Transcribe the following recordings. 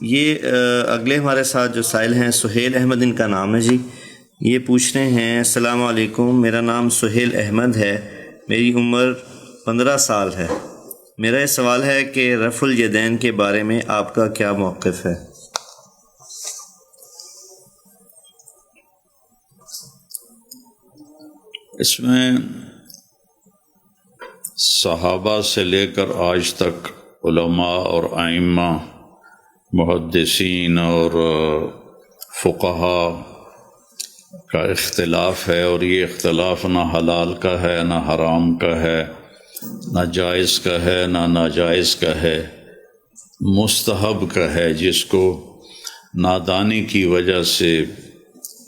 یہ اگلے ہمارے ساتھ جو سائل ہیں سہیل احمد ان کا نام ہے جی. یہ پوچھ رہے ہیں السلام علیکم، میرا نام سہیل احمد ہے، میری عمر 15 سال ہے. میرا یہ سوال ہے کہ رفع الیدین کے بارے میں آپ کا کیا موقف ہے؟ اس میں صحابہ سے لے کر آج تک علماء اور ائمہ، محدثین اور فقہا کا اختلاف ہے، اور یہ اختلاف نہ حلال کا ہے، نہ حرام کا ہے، نہ جائز کا ہے، نہ ناجائز کا ہے، مستحب کا ہے، جس کو نادانی کی وجہ سے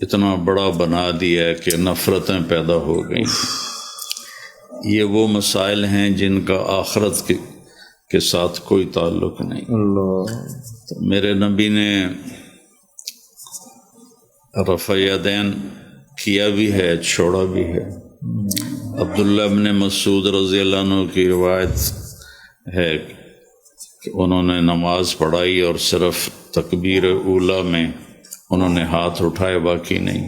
اتنا بڑا بنا دیا کہ نفرتیں پیدا ہو گئیں. یہ وہ مسائل ہیں جن کا آخرت کے ساتھ کوئی تعلق نہیں. تو میرے نبی نے رفع یدین کیا بھی ہے، چھوڑا بھی ہے. عبداللہ ابن مسعود رضی اللہ عنہ کی روایت ہے کہ انہوں نے نماز پڑھائی اور صرف تکبیر اولیٰ میں انہوں نے ہاتھ اٹھائے، باقی نہیں.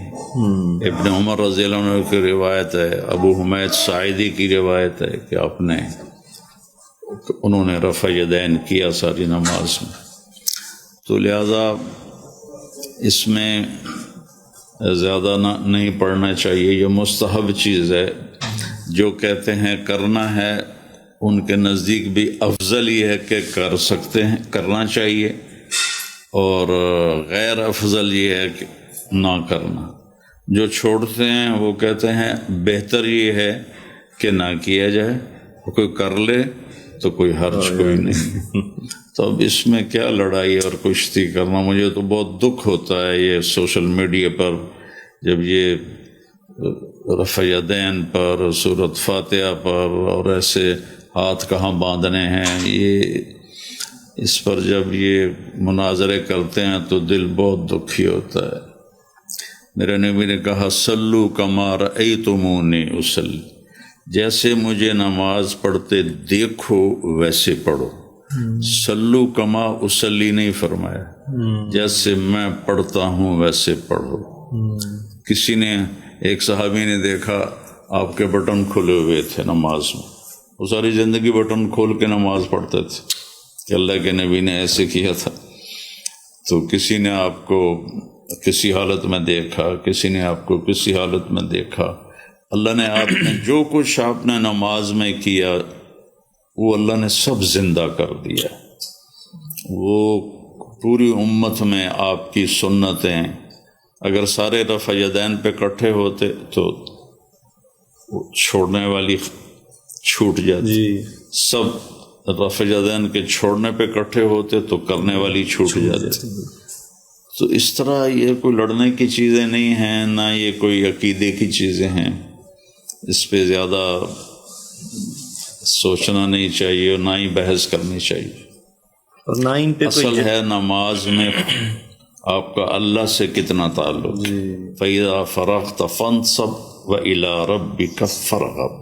ابن عمر رضی اللہ عنہ کی روایت ہے، ابو حمید ساعدی کی روایت ہے کہ انہوں نے رفع یدین کیا ساری نماز میں. تو لہذا اس میں زیادہ نہیں پڑھنا چاہیے. یہ مستحب چیز ہے. جو کہتے ہیں کرنا ہے ان کے نزدیک بھی افضل یہ ہے کہ کر سکتے ہیں، کرنا چاہیے، اور غیر افضل یہ ہے کہ نہ کرنا. جو چھوڑتے ہیں وہ کہتے ہیں بہتر یہ ہے کہ نہ کیا جائے، کوئی کر لے تو کوئی حرج کوئی نہیں. تو اب اس میں کیا لڑائی اور کشتی کرنا. مجھے تو بہت دکھ ہوتا ہے یہ سوشل میڈیا پر جب یہ رفع یدین پر، سورۃ فاتحہ پر، اور ایسے ہاتھ کہاں باندھنے ہیں، یہ اس پر جب یہ مناظرے کرتے ہیں تو دل بہت دکھی ہوتا ہے. میرے نبی نے کہا صلو کما رأیتمونی اصلی، جیسے مجھے نماز پڑھتے دیکھو ویسے پڑھو. صلو کما اصلی نہیں فرمایا، جیسے میں پڑھتا ہوں ویسے پڑھو. کسی نے، ایک صحابی نے دیکھا آپ کے بٹن کھلے ہوئے تھے نماز میں، وہ ساری زندگی بٹن کھول کے نماز پڑھتے تھے کہ اللہ کے نبی نے ایسے کیا تھا. تو کسی نے آپ کو کسی حالت میں دیکھا، کسی نے آپ کو کسی حالت میں دیکھا. اللہ نے آپ نے جو کچھ آپ نے نماز میں کیا وہ اللہ نے سب زندہ کر دیا. وہ پوری امت میں آپ کی سنتیں، اگر سارے رفع یدین پہ اکٹھے ہوتے تو چھوڑنے والی چھوٹ جاتی. سب رفع یدین کے چھوڑنے پہ اکٹھے ہوتے تو کرنے والی چھوٹ جاتی. تو اس طرح یہ کوئی لڑنے کی چیزیں نہیں ہیں، نہ یہ کوئی عقیدے کی چیزیں ہیں. اس پہ زیادہ سوچنا نہیں چاہیے اور نہ ہی بحث کرنی چاہیے. اور نہ ان پہ اصل ہے نماز میں آپ کا اللہ سے کتنا تعلق. فَإِذَا فَرَغْتَ فَانْصَبْ وَإِلَىٰ رَبِّكَ فَارْغَب.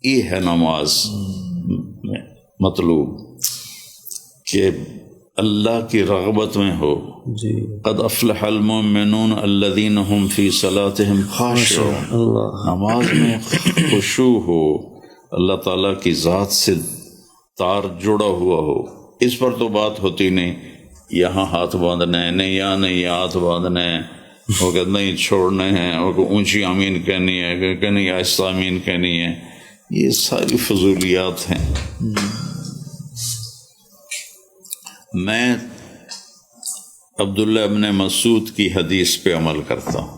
یہ ہے نماز میں مطلوب کہ اللہ کی رغبت میں ہو. قد افلح المؤمنون الذین هم فی صلاتهم خاشعون. نماز میں خشوع ہو، اللہ تعالیٰ کی ذات سے تار جڑا ہوا ہو. اس پر تو بات ہوتی نہیں، یہاں ہاتھ باندھنے ہیں، نہیں یہاں نہیں، یہ ہاتھ باندھنے ہیں، وہ کہ نہیں چھوڑنے ہیں، وہ کہ اونچی آمین کہنی ہے کہ نہیں آہستہ آمین کہنی ہے. یہ ساری فضولیات ہیں. میں عبداللہ ابن مسعود کی حدیث پہ عمل کرتا ہوں.